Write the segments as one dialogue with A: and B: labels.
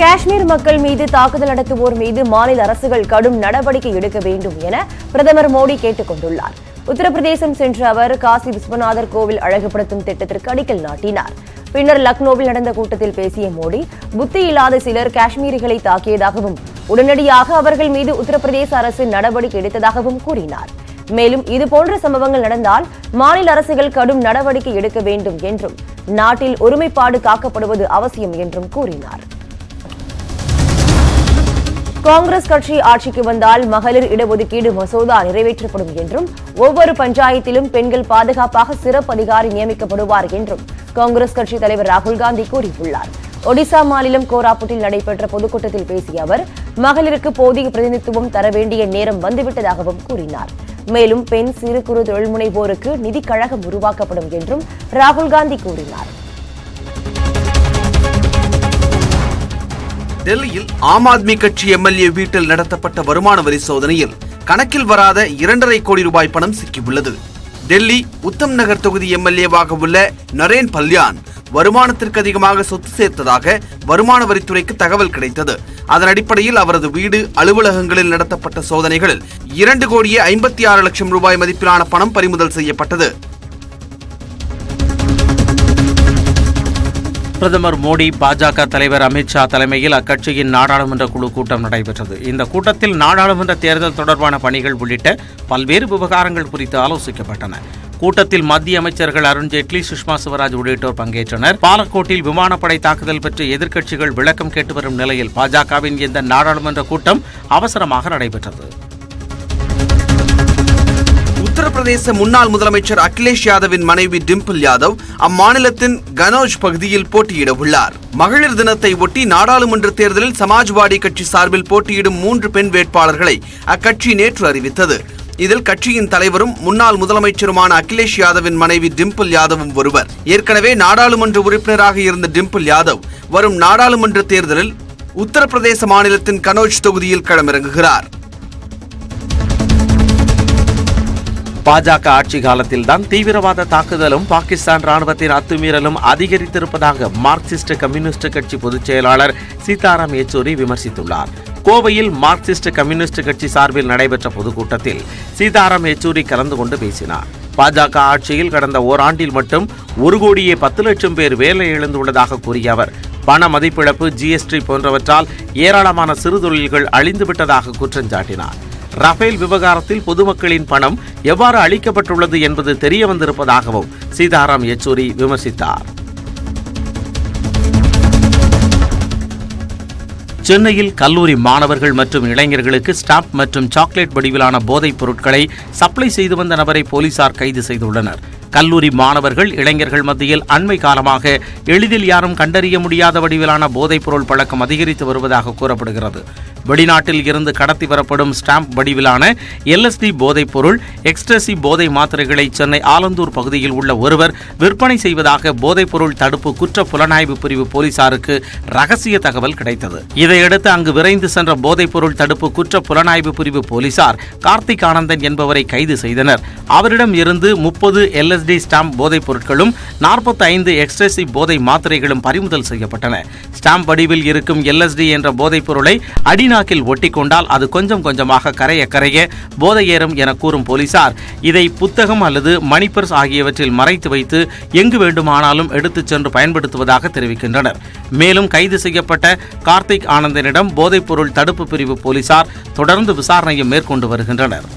A: காஷ்மீர் மக்கள் மீது தாக்குதல் நடத்துவோர் மீது மாநில அரசுகள் கடும் நடவடிக்கை எடுக்க வேண்டும் என பிரதமர் மோடி கேட்டுக் கொண்டுள்ளார். உத்தரப்பிரதேசம் சென்ற அவர் காசி விஸ்வநாதர் கோவில் அழகுபடுத்தும் திட்டத்திற்கு அடிக்கல் நாட்டினார். பின்னர் லக்னோவில் நடந்த கூட்டத்தில் பேசிய மோடி, புத்தி இல்லாத சிலர் காஷ்மீரிகளை தாக்கியதாகவும் உடனடியாக அவர்கள் மீது உத்தரப்பிரதேச அரசு நடவடிக்கை எடுத்ததாகவும் கூறினார். மேலும் இதுபோன்ற சம்பவங்கள் நடந்தால் மாநில அரசுகள் கடும் நடவடிக்கை எடுக்க வேண்டும் என்றும் நாட்டில் ஒருமைப்பாடு காக்கப்படுவது அவசியம் என்றும் கூறினார். காங்கிரஸ் கட்சி ஆட்சிக்கு வந்தால் மகளிர் இடஒதுக்கீடு மசோதா நிறைவேற்றப்படும் என்றும் ஒவ்வொரு பஞ்சாயத்திலும் பெண்கள் பாதுகாப்பாக சிறப்பு அதிகாரி நியமிக்கப்படுவார் என்றும் காங்கிரஸ் கட்சி தலைவர் ராகுல் காந்தி கூறியுள்ளார். ஒடிசா மாநிலம் கோராப்புட்டில் நடைபெற்ற பொதுக்கூட்டத்தில் பேசிய அவர், மகளிருக்கு போதிய பிரதிநிதித்துவம் தர வேண்டிய நேரம் வந்துவிட்டதாகவும் கூறினார். மேலும் பெண் சிறு குறு தொழில் முனைவோருக்கு நிதி கழகம் உருவாக்கப்படும் என்றும் ராகுல் காந்தி கூறினார்.
B: டெல்லியில் ஆம் ஆத்மி கட்சி எம்எல்ஏ வீட்டில் நடத்தப்பட்ட வருமான வரி சோதனையில் கணக்கில் வராத 2.5 கோடி ரூபாய் பணம் சிக்கியுள்ளது. டெல்லி உத்தம் நகர் தொகுதி எம்எல்ஏவாக உள்ள நரேன் பல்யான் வருமானத்திற்கு அதிகமாக சொத்து சேர்த்ததாக வருமான வரித்துறைக்கு தகவல் கிடைத்தது. அதன் அடிப்படையில் அவரது வீடு, அலுவலகங்களில் நடத்தப்பட்ட சோதனைகளில் 2,56,00,000 ரூபாய் மதிப்பிலான பணம் பறிமுதல் செய்யப்பட்டது.
C: பிரதமர் மோடி, பாஜக தலைவர் அமித்ஷா தலைமையில் அக்கட்சியின் நாடாளுமன்ற குழு கூட்டம் நடைபெற்றது. இந்த கூட்டத்தில் நாடாளுமன்ற தேர்தல் தொடர்பான பணிகள் உள்ளிட்ட பல்வேறு விவகாரங்கள் குறித்து ஆலோசிக்கப்பட்டன. கூட்டத்தில் மத்திய அமைச்சர்கள் அருண்ஜேட்லி, சுஷ்மா சுவராஜ் உள்ளிட்டோர் பங்கேற்றனர். பாலக்கோட்டில் விமானப்படை தாக்குதல் பற்றி எதிர்க்கட்சிகள் விளக்கம் கேட்டு வரும் நிலையில் பாஜகவின் இந்த நாடாளுமன்ற கூட்டம் அவசரமாக நடைபெற்றது.
B: உத்தரப்பிரதேச முன்னாள் முதலமைச்சர் அகிலேஷ் யாதவின் மனைவி டிம்பிள் யாதவ் அம்மாநிலத்தின் கனோஜ் பகுதியில் போட்டியிட உள்ளார். மகளிர் தினத்தை ஒட்டி நாடாளுமன்ற தேர்தலில் சமாஜ்வாடி கட்சி சார்பில் போட்டியிடும் 3 பெண் வேட்பாளர்களை அக்கட்சி நேற்று அறிவித்தது. இதில் கட்சியின் தலைவரும் முன்னாள் முதலமைச்சருமான அகிலேஷ் யாதவின் மனைவி டிம்பிள் யாதவும் ஒருவர். ஏற்கனவே நாடாளுமன்ற உறுப்பினராக இருந்த டிம்பிள் யாதவ் வரும் நாடாளுமன்ற தேர்தலில் உத்தரப்பிரதேச மாநிலத்தின் கனோஜ் தொகுதியில் களமிறங்குகிறார்.
C: பாஜக ஆட்சி காலத்தில்தான் தீவிரவாத தாக்குதலும் பாகிஸ்தான் ராணுவத்தின் அத்துமீறலும் அதிகரித்திருப்பதாக மார்க்சிஸ்ட் கம்யூனிஸ்ட் கட்சி பொதுச் செயலாளர் சீதாராம் யெச்சூரி விமர்சித்துள்ளார். கோவையில் மார்க்சிஸ்ட் கம்யூனிஸ்ட் கட்சி சார்பில் நடைபெற்ற பொதுக்கூட்டத்தில் சீதாராம் யெச்சூரி கலந்து கொண்டு பேசினார். பாஜக ஆட்சியில் கடந்த ஓராண்டில் மட்டும் 1,10,00,000 பேர் வேலை இழந்துள்ளதாக கூறிய அவர், பண மதிப்பிழப்பு, ஜிஎஸ்டி போன்றவற்றால் ஏராளமான சிறு தொழில்கள் அழிந்துவிட்டதாக குற்றம் சாட்டினார். ரஃபேல் விவகாரத்தில் பொதுமக்களின் பணம் எவ்வாறு அளிக்கப்பட்டுள்ளது என்பது தெரிய வந்திருப்பதாகவும் சீதாராம் யெச்சூரி விமர்சித்தார். சென்னையில் கல்லூரி மாணவர்கள் மற்றும் இளைஞர்களுக்கு ஸ்டாம்ப் மற்றும் சாக்லேட் வடிவிலான போதைப் பொருட்களை சப்ளை செய்து வந்த நபரை போலீசார் கைது செய்துள்ளனர். கல்லூரி மாணவர்கள், இளைஞர்கள் மத்தியில் அண்மை காலமாக எளிதில் யாரும் கண்டறிய முடியாத வடிவிலான போதைப் பொருள் பழக்கம் அதிகரித்து வருவதாக கூறப்படுகிறது. வெளிநாட்டில் இருந்து கடத்தி வரப்படும் ஸ்டாம்ப் வடிவிலான LSD போதைப் பொருள், எக்ஸ்டசி போதை மாத்திரைகளை சென்னை ஆலந்தூர் பகுதியில் உள்ள ஒருவர் விற்பனை செய்வதாக போதைப் பொருள் தடுப்பு குற்ற புலனாய்வு பிரிவு போலீசாருக்கு ரகசிய தகவல் கிடைத்தது. இதையடுத்து அங்கு விரைந்து சென்ற போதைப் பொருள் தடுப்பு குற்ற புலனாய்வு பிரிவு போலீசார் கார்த்திக் ஆனந்தன் என்பவரை கைது செய்தனர். அவரிடம் இருந்து 30 LSD ஸ்டாம்ப் போதைப் பொருட்களும் 45 எக்ஸ்டசி போதை மாத்திரைகளும் பறிமுதல் செய்யப்பட்டன. ஸ்டாம்ப் வடிவில் இருக்கும் LSD என்ற போதைப் பொருளை அடிநாக்கில் ஒட்டிக்கொண்டால் அது கொஞ்சம் கொஞ்சமாக கரைய போதை ஏறும் என கூறும் போலீசார் இதை புத்தகம் அல்லது மணிப்பர்ஸ் ஆகியவற்றில் மறைத்து வைத்து எங்கு வேண்டுமானாலும் எடுத்துச் சென்று பயன்படுத்துவதாக தெரிவிக்கின்றனர். மேலும் கைது செய்யப்பட்ட கார்த்திக் ஆனந்தனிடம் போதைப் பொருள் தடுப்பு பிரிவு போலீசார் தொடர்ந்து விசாரணையை மேற்கொண்டு வருகின்றனர்.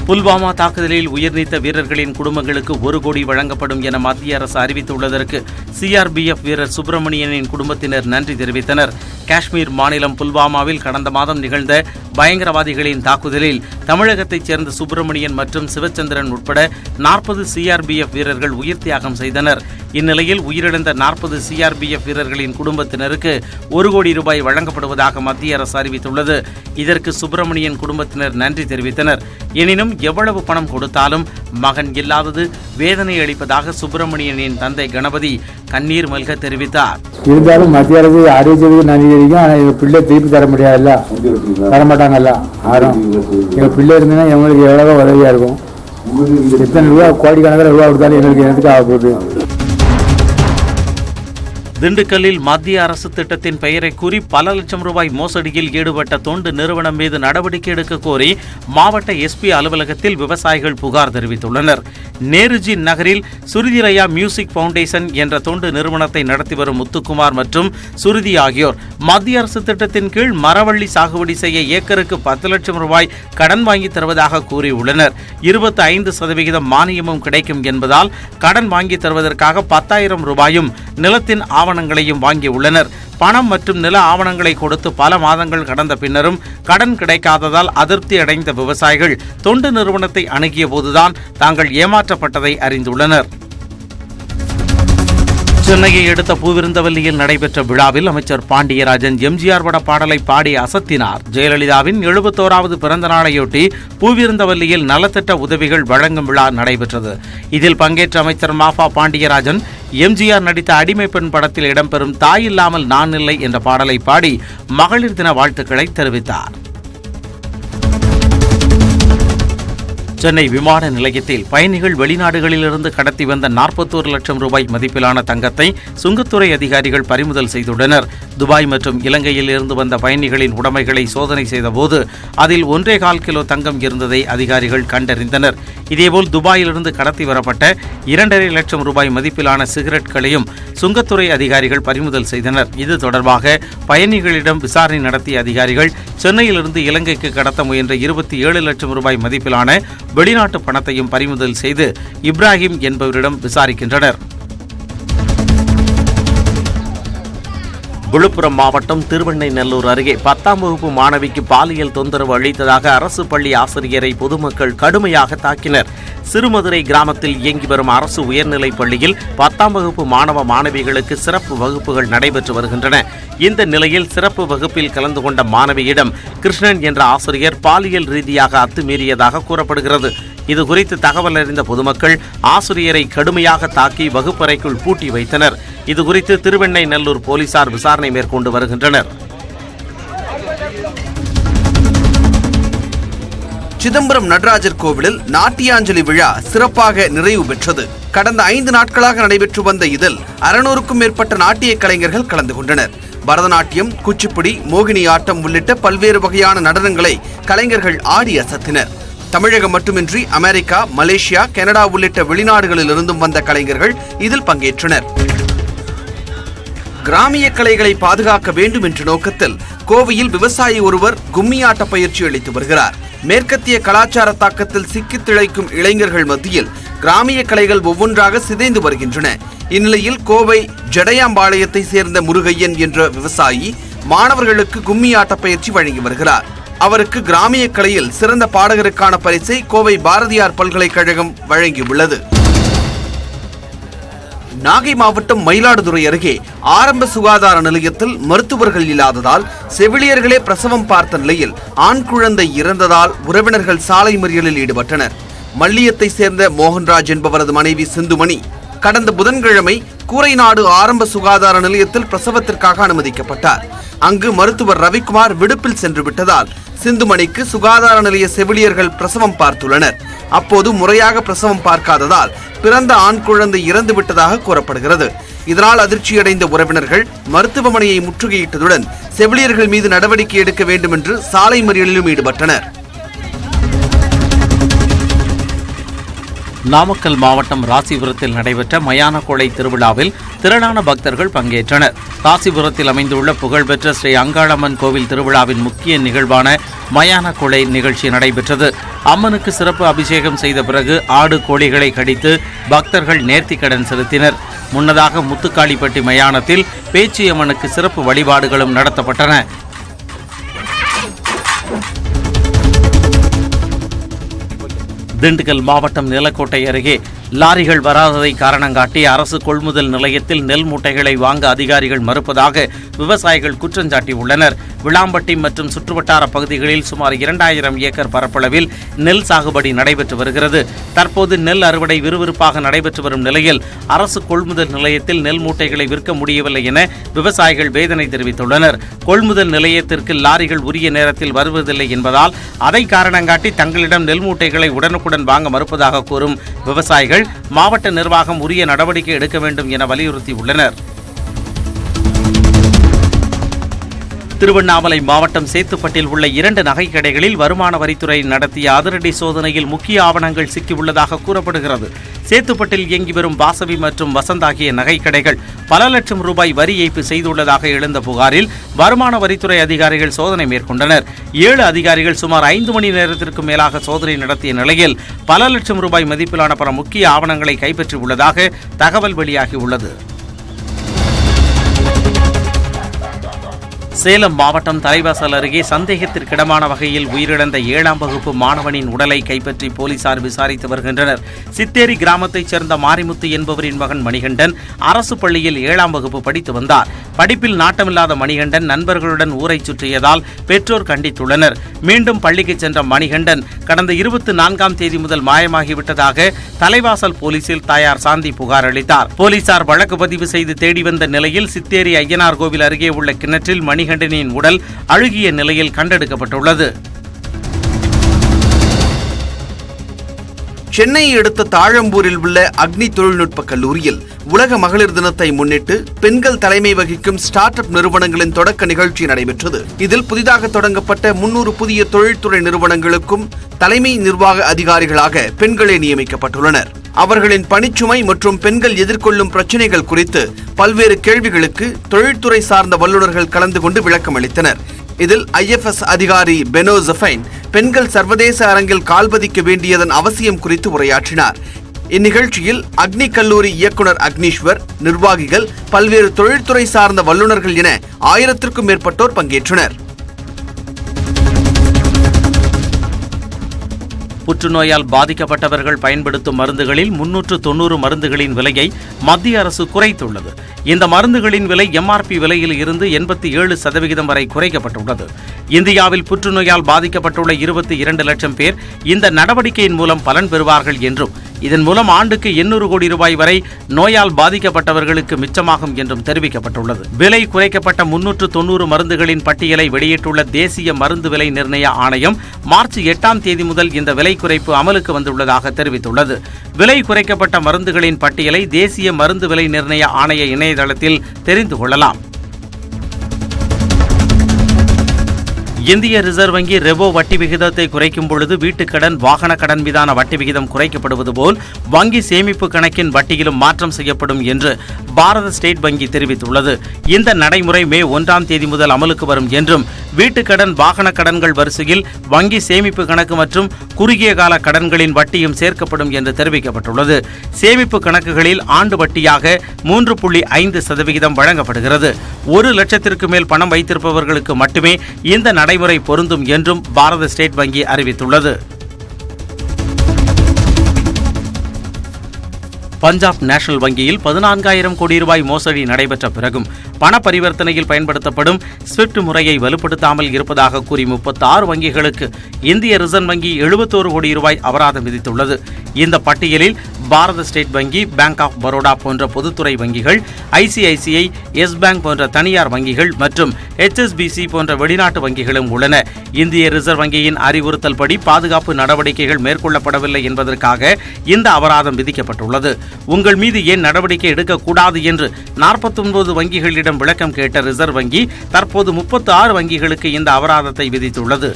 C: புல்வாமா தாக்குதலில் உயிர்நீத்த வீரர்களின் குடும்பங்களுக்கு 1 கோடி வழங்கப்படும் என மத்திய அரசு அறிவித்துள்ளதற்கு CRPF வீரர் சுப்பிரமணியனின் குடும்பத்தினர் நன்றி தெரிவித்தனர். காஷ்மீர் மாநிலம் புல்வாமாவில் கடந்த மாதம் நிகழ்ந்த பயங்கரவாதிகளின் தாக்குதலில் தமிழகத்தைச் சேர்ந்த சுப்பிரமணியன் மற்றும் சிவச்சந்திரன் உட்பட 40 CRPF வீரர்கள் உயிர் தியாகம் செய்தனர். இந்நிலையில் உயிரிழந்த 40 CRPF வீரர்களின் குடும்பத்தினருக்கு 1 கோடி ரூபாய் வழங்கப்படுவதாக மத்திய அரசு அறிவித்துள்ளது. இதற்கு சுப்பிரமணியன் குடும்பத்தினர் நன்றி தெரிவித்தனர். எனினும் எவ்வளவு பணம் கொடுத்தாலும் மகன் இல்லாதது வேதனை அளிப்பதாக சுப்பிரமணியனின் தந்தை கணபதி கண்ணீர் மல்க தெரிவித்தார்.
D: இருந்தாலும் மத்திய அரசு அறிவிச்சதுக்கு நன்றி தெரிவிக்கும். ஆனால் எங்கள் பிள்ளை திருப்பி தர முடியாதுல்ல, தரமாட்டாங்கல்ல யாரும். எங்கள் பிள்ளை இருந்ததுன்னா எங்களுக்கு எவ்வளவோ உதவியா இருக்கும். எத்தனை ரூபா, கோடிக்கணக்கில் ரூபா கொடுத்தாலும் எங்களுக்கு எனக்கு ஆக போகுது.
C: திண்டுக்கல்லில் மத்திய அரசு திட்டத்தின் பெயரை கூறி பல லட்சம் ரூபாய் மோசடியில் ஈடுபட்ட தொண்டு நிறுவனம் மீது நடவடிக்கை எடுக்க கோரி மாவட்ட எஸ்பி அலுவலகத்தில் விவசாயிகள் புகார் தெரிவித்துள்ளனர். நேருஜி நகரில் சுருதிரையா மியூசிக் பவுண்டேஷன் என்ற தொண்டு நிறுவனத்தை நடத்தி வரும் முத்துக்குமார் மற்றும் சுருதி ஆகியோர் மத்திய அரசு திட்டத்தின் கீழ் மரவள்ளி சாகுபடி செய்ய ஏக்கருக்கு 10 லட்சம் ரூபாய் கடன் வாங்கி தருவதாக கூறியுள்ளனர். 25% மானியமும் கிடைக்கும் என்பதால் கடன் வாங்கி தருவதற்காக 10,000 ரூபாயும் நிலத்தின் ஆவணங்களையும் வாங்கியுள்ளனர். பணம் மற்றும் நில ஆவணங்களை கொடுத்து பல மாதங்கள் கடந்த பின்னரும் கடன் கிடைக்காததால் அதிருப்தி அடைந்த விவசாயிகள் தொண்டு நிறுவனத்தை அணுகிய போதுதான் தாங்கள் ஏமாற்றப்பட்டதை அறிந்துள்ளனர். சென்னையை அடுத்த பூவிருந்தவல்லியில் நடைபெற்ற விழாவில் அமைச்சர் பாண்டியராஜன் எம்ஜிஆர் பட பாடலை பாடி அசத்தினார். ஜெயலலிதாவின் 71வது பிறந்த நாளையொட்டி பூவிருந்தவல்லியில் நலத்திட்ட உதவிகள் வழங்கும் விழா நடைபெற்றது. இதில் பங்கேற்ற அமைச்சர் மாஃபா பாண்டியராஜன் எம்ஜிஆர் நடித்த அடிமை பெண் படத்தில் இடம்பெறும் தாய் இல்லாமல் நான் இல்லை என்ற பாடலை பாடி மகளிர் தின வாழ்த்துக்களை தெரிவித்தார். சென்னை விமான நிலையத்தில் பயணிகள் வெளிநாடுகளிலிருந்து கடத்தி வந்த 41 லட்சம் ரூபாய் மதிப்பிலான தங்கத்தை சுங்கத்துறை அதிகாரிகள் பறிமுதல் செய்துள்ளனர். துபாய் மற்றும் இலங்கையில் இருந்து வந்த பயணிகளின் உடைமைகளை சோதனை செய்தபோது அதில் 1.25 கிலோ தங்கம் இருந்ததை அதிகாரிகள் கண்டறிந்தனர். இதேபோல் துபாயிலிருந்து கடத்தி வரப்பட்ட 2.5 லட்சம் ரூபாய் மதிப்பிலான சிகரெட்களையும் சுங்கத்துறை அதிகாரிகள் பறிமுதல் செய்தனர். இது தொடர்பாக பயணிகளிடம் விசாரணை நடத்திய அதிகாரிகள் சென்னையிலிருந்து இலங்கைக்கு கடத்த முயன்ற 27 லட்சம் ரூபாய் மதிப்பிலான வெளிநாட்டு பணத்தையும் பறிமுதல் செய்து இப்ராஹிம் என்பவரிடம் விசாரிக்கின்றனர். விழுப்புரம் மாவட்டம் திருவெண்ணைநல்லூர் அருகே 10ஆம் வகுப்பு மாணவிக்கு பாலியல் தொந்தரவு அளித்ததாக அரசு பள்ளி ஆசிரியரை பொதுமக்கள் கடுமையாக தாக்கினர். சிறுமதுரை கிராமத்தில் இயங்கி வரும் அரசு உயர்நிலைப் பள்ளியில் 10ஆம் வகுப்பு மாணவ மாணவிகளுக்கு சிறப்பு வகுப்புகள் நடைபெற்று வருகின்றன. இந்த நிலையில் சிறப்பு வகுப்பில் கலந்து கொண்ட மாணவியிடம் கிருஷ்ணன் என்ற ஆசிரியர் பாலியல் ரீதியாக அத்துமீறியதாக கூறப்படுகிறது. இதுகுறித்து தகவல் அறிந்த பொதுமக்கள் ஆசிரியரை கடுமையாக தாக்கி வகுப்பறைக்குள் பூட்டி வைத்தனர். இதுகுறித்து திருவெண்ணைநல்லூர் போலீசார் விசாரணை மேற்கொண்டு வருகின்றனர்.
B: சிதம்பரம் நடராஜர் கோவிலில் நாட்டியாஞ்சலி விழா சிறப்பாக நிறைவு பெற்றது. கடந்த 5 நாட்களாக நடைபெற்று வந்த இதில் 600க்கும் மேற்பட்ட நாட்டிய கலைஞர்கள் கலந்து கொண்டனர். பரதநாட்டியம், குச்சிப்புடி, மோகினி ஆட்டம் உள்ளிட்ட பல்வேறு வகையான நடனங்களை கலைஞர்கள் ஆடி அசத்தினர். தமிழகம் மட்டுமின்றி அமெரிக்கா, மலேசியா, கனடா உள்ளிட்ட வெளிநாடுகளிலிருந்தும் வந்த கலைஞர்கள் இதில் பங்கேற்றனர். கிராமிய கலைகளை பாதுகாக்க வேண்டும் என்ற நோக்கத்தில் கோவையில் விவசாயி ஒருவர் கும்மியாட்ட பயிற்சி அளித்து வருகிறார். மேற்கத்திய கலாச்சார தாக்கத்தில் சிக்கித் திளைக்கும் இளைஞர்கள் மத்தியில் கிராமிய கலைகள் ஒவ்வொன்றாக சிதைந்து வருகின்றன. இந்நிலையில் கோவை ஜடையாம்பாளையத்தை சேர்ந்த முருகையன் என்ற விவசாயி மாணவர்களுக்கு கும்மியாட்ட பயிற்சி வழங்கி வருகிறார். அவருக்கு கிராமிய கலையில் சிறந்த பாடகருக்கான பரிசை கோவை பாரதியார் பல்கலைக்கழகம் வழங்கியுள்ளது. நாகை மாவட்டம் மயிலாடுதுறை அருகே ஆரம்ப சுகாதார நிலையத்தில் மருத்துவர்கள் இல்லாததால் செவிலியர்களே பிரசவம் பார்த்த நிலையில் ஆண் குழந்தை இறந்ததால் உறவினர்கள் சாலை மறியலில் ஈடுபட்டனர். மல்லியத்தை சேர்ந்த மோகன்ராஜ் என்பவரது மனைவி சிந்துமணி கடந்த புதன்கிழமை கூரைநாடு ஆரம்ப சுகாதார நிலையத்தில் பிரசவத்திற்காக அனுமதிக்கப்பட்டார். அங்கு மருத்துவர் ரவிக்குமார் விடுப்பில் சென்று விட்டதால் சிந்துமணிக்கு சுகாதார நிலைய செவிலியர்கள் பிரசவம் பார்த்துள்ளனர். அப்போது முறையாக பிரசவம் பார்க்காததால் பிறந்த ஆண் குழந்தை இறந்து விட்டதாக கூறப்படுகிறது. இதனால் அதிர்ச்சியடைந்த உறவினர்கள் மருத்துவமனையை முற்றுகையிட்டதுடன் செவிலியர்கள் மீது நடவடிக்கை எடுக்க வேண்டும் என்று சாலை மறியலிலும் ஈடுபட்டனர்.
C: நாமக்கல் மாவட்டம் ராசிபுரத்தில் நடைபெற்ற மயான கொடை திருவிழாவில் திரளான பக்தர்கள் பங்கேற்றனர். ராசிபுரத்தில் அமைந்துள்ள புகழ்பெற்ற ஸ்ரீ அங்காளம்மன் கோவில் திருவிழாவின் முக்கிய நிகழ்வான மயான கொடை நிகழ்ச்சி நடைபெற்றது. அம்மனுக்கு சிறப்பு அபிஷேகம் செய்த பிறகு ஆடு கோழிகளை கடித்து பக்தர்கள் நேர்த்திக்கடன் செலுத்தினர். முன்னதாக முத்துக்காளிப்பட்டி மயானத்தில் பேச்சியம்மனுக்கு சிறப்பு வழிபாடுகளும் நடத்தப்பட்டன. திண்டுக்கல் மாவட்டம் நிலக்கோட்டை அருகே லாரிகள் வராததை காரணங்காட்டி அரசு கொள்முதல் நிலையத்தில் நெல் மூட்டைகளை வாங்க அதிகாரிகள் மறுப்பதாக விவசாயிகள் குற்றஞ்சாட்டியுள்ளனர். விளாம்பட்டி மற்றும் சுற்றுவட்டார பகுதிகளில் சுமார் 2000 ஏக்கர் பரப்பளவில் நெல் சாகுபடி நடைபெற்று வருகிறது. தற்போது நெல் அறுவடை விறுவிறுப்பாக நடைபெற்று வரும் நிலையில் அரசு கொள்முதல் நிலையத்தில் நெல் மூட்டைகளை விற்க முடியவில்லை என விவசாயிகள் வேதனை தெரிவித்துள்ளனர். கொள்முதல் நிலையத்திற்கு லாரிகள் உரிய நேரத்தில் வருவதில்லை என்பதால் அதை காரணங்காட்டி தங்களிடம் நெல் மூட்டைகளை உடனுக்குடன் வாங்க மறுப்பதாக கூறும் விவசாயிகள் மாவட்ட நிர்வாகம் உரிய நடவடிக்கை எடுக்க வேண்டும் என வலியுறுத்தியுள்ளனர். திருவண்ணாமலை மாவட்டம் சேத்துப்பட்டில் உள்ள 2 நகைக்கடைகளில் வருமான வரித்துறை நடத்திய அதிரடி சோதனையில் முக்கிய ஆவணங்கள் சிக்கியுள்ளதாக கூறப்படுகிறது. சேத்துப்பட்டில் இயங்கி வரும் வாசவி மற்றும் வசந்த் ஆகிய நகைக்கடைகள் பல லட்சம் ரூபாய் வரி ஏய்ப்பு செய்துள்ளதாக எழுந்த புகாரில் வருமான வரித்துறை அதிகாரிகள் சோதனை மேற்கொண்டனர். 7 அதிகாரிகள் சுமார் 5 மணி நேரத்திற்கு மேலாக சோதனை நடத்திய நிலையில் பல லட்சம் ரூபாய் மதிப்பிலான பல முக்கிய ஆவணங்களை கைப்பற்றியுள்ளதாக தகவல் வெளியாகியுள்ளது. சேலம் மாவட்டம் தலைவாசல் அருகே சந்தேகத்திற்கிடமான வகையில் உயிரிழந்த 7ஆம் வகுப்பு மாணவனின் உடலை கைப்பற்றி போலீசார் விசாரித்து வருகின்றனர். சித்தேரி கிராமத்தைச் சேர்ந்த மாரிமுத்து என்பவரின் மகன் மணிகண்டன் அரசு பள்ளியில் 7ஆம் வகுப்பு படித்து வந்தார். படிப்பில் நாட்டமில்லாத மணிகண்டன் நண்பர்களுடன் ஊரை சுற்றியதால் பெற்றோர் கண்டித்துள்ளனர். மீண்டும் பள்ளிக்கு சென்ற மணிகண்டன் கடந்த 24ஆம் தேதி முதல் மாயமாகிவிட்டதாக தலைவாசல் போலீசில் தாயார் சாந்தி புகார் அளித்தார். போலீசார் வழக்கு பதிவு செய்து தேடி வந்த நிலையில் சித்தேரி ஐயனார் கோவில் அருகே உள்ள கிணற்றில் மணிகண்டனின் உடல் அழுகிய நிலையில் கண்டெடுக்கப்பட்டுள்ளது.
B: சென்னையை அடுத்த தாழம்பூரில் உள்ள அக்னி தொழில்நுட்ப கல்லூரியில் உலக மகளிர் தினத்தை முன்னிட்டு பெண்கள் தலைமை வகிக்கும் ஸ்டார்ட் அப் நிறுவனங்களின் தொடக்க நிகழ்ச்சி நடைபெற்றது. இதில் புதிதாக தொடங்கப்பட்ட 300 புதிய தொழில்துறை நிறுவனங்களுக்கும் தலைமை நிர்வாக அதிகாரிகளாக பெண்களே நியமிக்கப்பட்டுள்ளனர். அவர்களின் பணிச்சுமை மற்றும் பெண்கள் எதிர்கொள்ளும் பிரச்சினைகள் குறித்து பல்வேறு கேள்விகளுக்கு தொழில்துறை சார்ந்த வல்லுநர்கள் கலந்து கொண்டு விளக்கம் அளித்தனர். இதில் IFS அதிகாரி பெனோ ஜஃபைன் பெண்கள் சர்வதேச அரங்கில் கால்பதிக்க வேண்டியதன் அவசியம் குறித்து உரையாற்றினார். இந்நிகழ்ச்சியில் அக்னி கல்லூரி இயக்குனர் அக்னீஸ்வர், நிர்வாகிகள், பல்வேறு தொழில்துறை சார்ந்த வல்லுநர்கள் என 1000க்கும் மேற்பட்டோர் பங்கேற்றனர்.
C: புற்றுநோயால் பாதிக்கப்பட்டவர்கள் பயன்படுத்தும் மருந்துகளில் 390 மருந்துகளின் விலையை மத்திய அரசு குறைத்துள்ளது. இந்த மருந்துகளின் விலை MRP விலையில் இருந்து 87% வரை குறைக்கப்பட்டுள்ளது. இந்தியாவில் புற்றுநோயால் பாதிக்கப்பட்டுள்ள 22 லட்சம் பேர் இந்த நடவடிக்கையின் மூலம் பலன் பெறுவார்கள் என்றும் இதன் மூலம் ஆண்டுக்கு 800 கோடி ரூபாய் வரை நோயால் பாதிக்கப்பட்டவர்களுக்கு மிச்சமாகும் என்றும் தெரிவிக்கப்பட்டுள்ளது. விலை குறைக்கப்பட்ட 390 மருந்துகளின் பட்டியலை வெளியிட்டுள்ள தேசிய மருந்து விலை நிர்ணய ஆணையம் மார்ச் 8ஆம் தேதி முதல் இந்த விலை குறைப்பு அமலுக்கு வந்துள்ளதாக தெரிவித்துள்ளது. விலை குறைக்கப்பட்ட மருந்துகளின் பட்டியலை தேசிய மருந்து விலை நிர்ணய ஆணைய இணையதளத்தில் தெரிந்து கொள்ளலாம். இந்திய ரிசர்வ் வங்கி ரெபோ வட்டி விகிதத்தை குறைக்கும் பொழுது வீட்டுக்கடன், வாகன கடன் மீதான வட்டி விகிதம் குறைக்கப்படுவது போல் வங்கி சேமிப்பு கணக்கின் வட்டியிலும் மாற்றம் செய்யப்படும் என்று பாரத ஸ்டேட் வங்கி தெரிவித்துள்ளது. இந்த நடைமுறை மே 1ஆம் தேதி முதல் அமலுக்கு வரும் என்றும் வீட்டுக்கடன், வாகன கடன்கள் வரிசையில் வங்கி சேமிப்பு கணக்கு மற்றும் குறுகிய கால கடன்களின் வட்டியும் சேர்க்கப்படும் என்று தெரிவிக்கப்பட்டுள்ளது. சேமிப்பு கணக்குகளில் ஆண்டு வட்டியாக 3.5% வழங்கப்படுகிறது. 1 லட்சத்திற்கு மேல் பணம் வைத்திருப்பவர்களுக்கு மட்டுமே இந்த நடைமுறை பொருந்தும் என்றும் பாரத ஸ்டேட் வங்கி அறிவித்துள்ளது. பஞ்சாப் நேஷனல் வங்கியில் 14,000 கோடி ரூபாய் மோசடி நடைபெற்ற பிறகும் பண பரிவர்த்தனையில் பயன்படுத்தப்படும் ஸ்விஃப்ட் முறையை வலுப்படுத்தாமல் இருப்பதாக கூறி 36 வங்கிகளுக்கு இந்திய ரிசர்வ் வங்கி 71 கோடி ரூபாய் அபராதம் விதித்துள்ளது. இந்த பட்டியலில் பாரத ஸ்டேட் வங்கி, பேங்க் ஆஃப் பரோடா போன்ற பொதுத்துறை வங்கிகள், ICICI, எஸ் பேங்க் போன்ற தனியார் வங்கிகள் மற்றும் HSBC போன்ற வெளிநாட்டு வங்கிகளும் உள்ளன. இந்திய ரிசர்வ் வங்கியின் அறிவுறுத்தல் படி பாதுகாப்பு நடவடிக்கைகள் மேற்கொள்ளப்படவில்லை என்பதற்காக இந்த அபராதம் விதிக்கப்பட்டுள்ளது. உங்கள் மீது ஏன் நடவடிக்கை எடுக்கக்கூடாது என்று 49 வங்கிகளிடம் விளக்கம் கேட்ட ரிசர்வ் வங்கி தற்போது 36 வங்கிகளுக்கு இந்த அபராதத்தை விதித்துள்ளது.